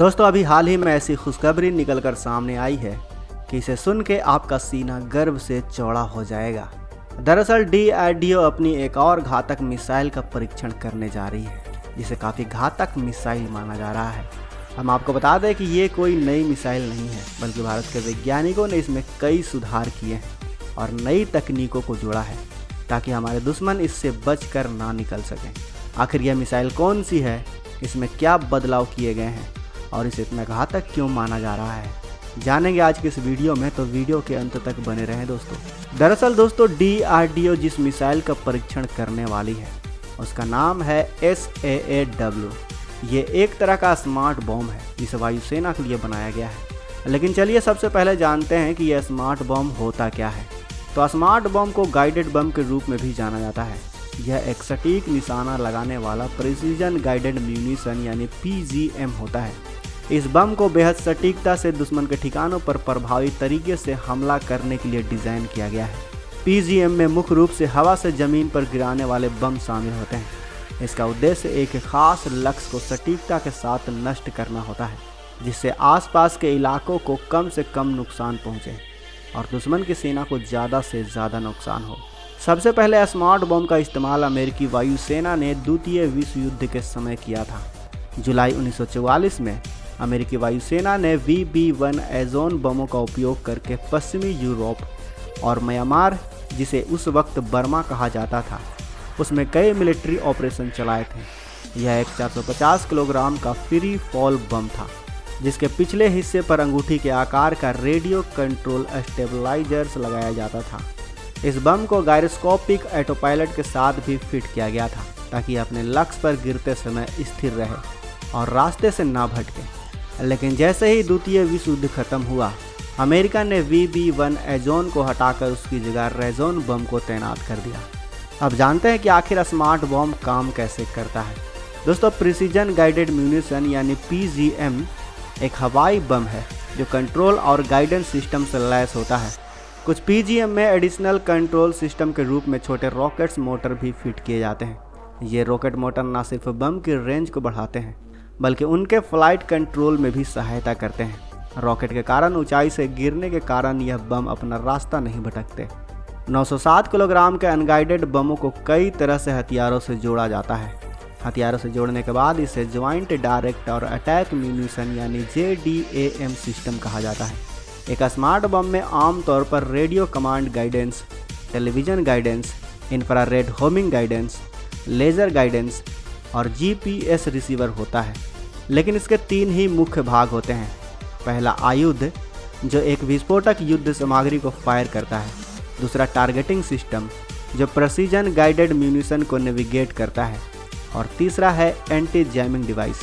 दोस्तों अभी हाल ही में ऐसी खुशखबरी निकलकर सामने आई है कि इसे सुन के आपका सीना गर्व से चौड़ा हो जाएगा। दरअसल DRDO अपनी एक और घातक मिसाइल का परीक्षण करने जा रही है, जिसे काफ़ी घातक मिसाइल माना जा रहा है। हम आपको बता दें कि ये कोई नई मिसाइल नहीं है, बल्कि भारत के वैज्ञानिकों ने इसमें कई सुधार किए हैं और नई तकनीकों को जोड़ा है ताकि हमारे दुश्मन इससे बचकर ना निकल सकें। आखिर यह मिसाइल कौन सी है, इसमें क्या बदलाव किए गए हैं और इसे इतना घातक क्यों माना जा रहा है, जानेंगे आज के इस वीडियो में, तो वीडियो के अंत तक बने रहें दोस्तों। दरअसल दोस्तों DRDO जिस मिसाइल का परीक्षण करने वाली है उसका नाम है SAAW। ये एक तरह का स्मार्ट बॉम्ब है जिसे वायुसेना के लिए बनाया गया है। लेकिन चलिए सबसे पहले जानते हैं कि यह स्मार्ट बॉम्ब होता क्या है। तो स्मार्ट बॉम्ब को गाइडेड बम के रूप में भी जाना जाता है। यह एक सटीक निशाना लगाने वाला प्रिसीजन गाइडेड म्यूनिशन यानी PGM होता है। इस बम को बेहद सटीकता से दुश्मन के ठिकानों पर प्रभावी तरीके से हमला करने के लिए डिज़ाइन किया गया है। PGM में मुख्य रूप से हवा से ज़मीन पर गिराने वाले बम शामिल होते हैं। इसका उद्देश्य एक खास लक्ष्य को सटीकता के साथ नष्ट करना होता है, जिससे आसपास के इलाकों को कम से कम नुकसान पहुंचे और दुश्मन की सेना को ज़्यादा से ज़्यादा नुकसान हो। सबसे पहले स्मार्ट बम का इस्तेमाल अमेरिकी वायुसेना ने द्वितीय विश्व युद्ध के समय किया था। जुलाई 1944 में अमेरिकी वायुसेना ने VB-1 एजोन बमों का उपयोग करके पश्चिमी यूरोप और म्यांमार, जिसे उस वक्त बर्मा कहा जाता था, उसमें कई मिलिट्री ऑपरेशन चलाए थे। यह एक 450 किलोग्राम का फ्री फॉल बम था, जिसके पिछले हिस्से पर अंगूठी के आकार का रेडियो कंट्रोल स्टेबलाइजर्स लगाया जाता था। इस बम को गायरोस्कोपिक ऑटोपायलट के साथ भी फिट किया गया था ताकि अपने लक्ष्य पर गिरते समय स्थिर रहे और रास्ते से ना भटके। लेकिन जैसे ही द्वितीय विश्व युद्ध खत्म हुआ, अमेरिका ने VB-1 एजोन को हटाकर उसकी जगह रेजोन बम को तैनात कर दिया। अब जानते हैं कि आखिर स्मार्ट बम काम कैसे करता है। दोस्तों प्रिसीजन गाइडेड म्यूनिशन यानी PGM एक हवाई बम है जो कंट्रोल और गाइडेंस सिस्टम से लैस होता है। कुछ PGM में एडिशनल कंट्रोल सिस्टम के रूप में छोटे रॉकेट्स मोटर भी फिट किए जाते हैं। ये रॉकेट मोटर न सिर्फ बम की रेंज को बढ़ाते हैं, बल्कि उनके फ्लाइट कंट्रोल में भी सहायता करते हैं। रॉकेट के कारण ऊंचाई से गिरने के कारण यह बम अपना रास्ता नहीं भटकते। 907 किलोग्राम के अनगाइडेड बमों को कई तरह से हथियारों से जोड़ा जाता है। हथियारों से जोड़ने के बाद इसे ज्वाइंट डायरेक्ट और अटैक म्यूनिशन यानी JDAM सिस्टम कहा जाता है। एक स्मार्ट बम में आमतौर पर radio command guidance, television guidance, infrared homing guidance, laser guidance और GPS रिसीवर होता है। लेकिन इसके 3 ही मुख्य भाग होते हैं। पहला आयुध, जो एक विस्फोटक युद्ध सामग्री को फायर करता है। दूसरा टारगेटिंग सिस्टम, जो प्रिसीजन गाइडेड म्यूनिशन को नेविगेट करता है। और तीसरा है एंटी जैमिंग डिवाइस,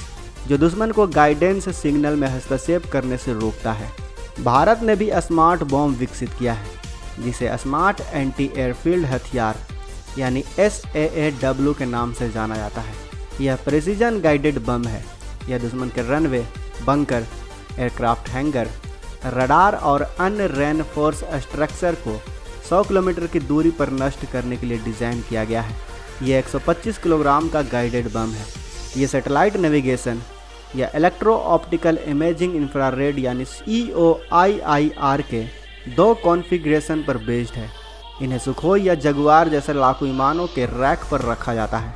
जो दुश्मन को गाइडेंस सिग्नल में हस्तक्षेप करने से रोकता है। भारत ने भी स्मार्ट बॉम्ब विकसित किया है, जिसे स्मार्ट एंटी एयरफील्ड हथियार यानी SAAW के नाम से जाना जाता है। यह प्रिसीजन गाइडेड बम है। यह दुश्मन के runway, bunker, aircraft hanger, radar और अन्य रेनफोर्स स्ट्रक्चर को 100 किलोमीटर की दूरी पर नष्ट करने के लिए डिज़ाइन किया गया है। यह 125 किलोग्राम का गाइडेड बम है। ये सैटेलाइट नेविगेशन या इलेक्ट्रो ऑप्टिकल इमेजिंग इंफ्रारेड यानी EOIIR के 2 कॉन्फ़िगरेशन पर बेस्ड है। इन्हें सुखोई या जगुआर जैसे लड़ाकू विमानों के रैक पर रखा जाता है।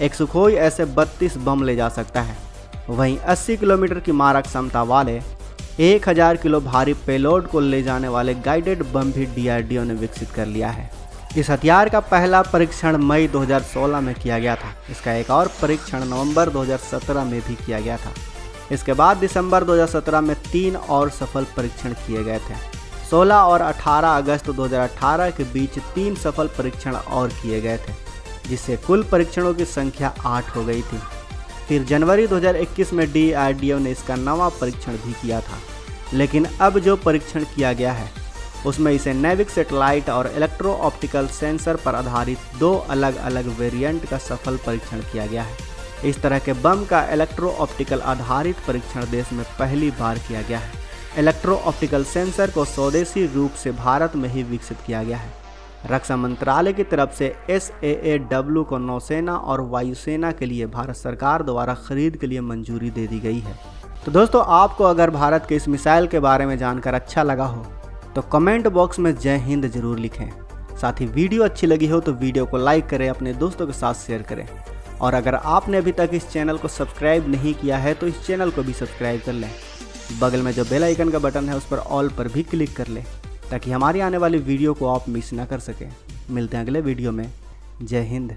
एक सुखोई ऐसे 32 बम ले जा सकता है। वहीं 80 किलोमीटर की मारक क्षमता वाले 1000 किलो भारी पेलोड को ले जाने वाले गाइडेड बम भी DRDO ने विकसित कर लिया है। इस हथियार का पहला परीक्षण मई 2016 में किया गया था। इसका एक और परीक्षण नवंबर 2017 में भी किया गया था। इसके बाद दिसंबर 2017 में 3 और सफल परीक्षण किए गए थे। 16 और 18 अगस्त 2018 के बीच 3 सफल परीक्षण और किए गए थे, जिससे कुल परीक्षणों की संख्या 8 हो गई थी। फिर जनवरी 2021 में DRDO ने इसका 9वां परीक्षण भी किया था। लेकिन अब जो परीक्षण किया गया है उसमें इसे नैविक सैटेलाइट और इलेक्ट्रो ऑप्टिकल सेंसर पर आधारित 2 अलग अलग वेरिएंट का सफल परीक्षण किया गया है। इस तरह के बम का इलेक्ट्रो ऑप्टिकल आधारित परीक्षण देश में पहली बार किया गया है। इलेक्ट्रो ऑप्टिकल सेंसर को स्वदेशी रूप से भारत में ही विकसित किया गया है। रक्षा मंत्रालय की तरफ से SAAW को नौसेना और वायुसेना के लिए भारत सरकार द्वारा खरीद के लिए मंजूरी दे दी गई है। तो दोस्तों आपको अगर भारत के इस मिसाइल के बारे में जानकर अच्छा लगा हो तो कमेंट बॉक्स में जय हिंद जरूर लिखें। साथ ही वीडियो अच्छी लगी हो तो वीडियो को लाइक करें, अपने दोस्तों के साथ शेयर करें। और अगर आपने अभी तक इस चैनल को सब्सक्राइब नहीं किया है तो इस चैनल को भी सब्सक्राइब कर लें। बगल में जो बेल आइकन का बटन है उस पर ऑल पर भी क्लिक कर लें ताकि हमारी आने वाली वीडियो को आप मिस ना कर सकें। मिलते हैं अगले वीडियो में। जय हिंद।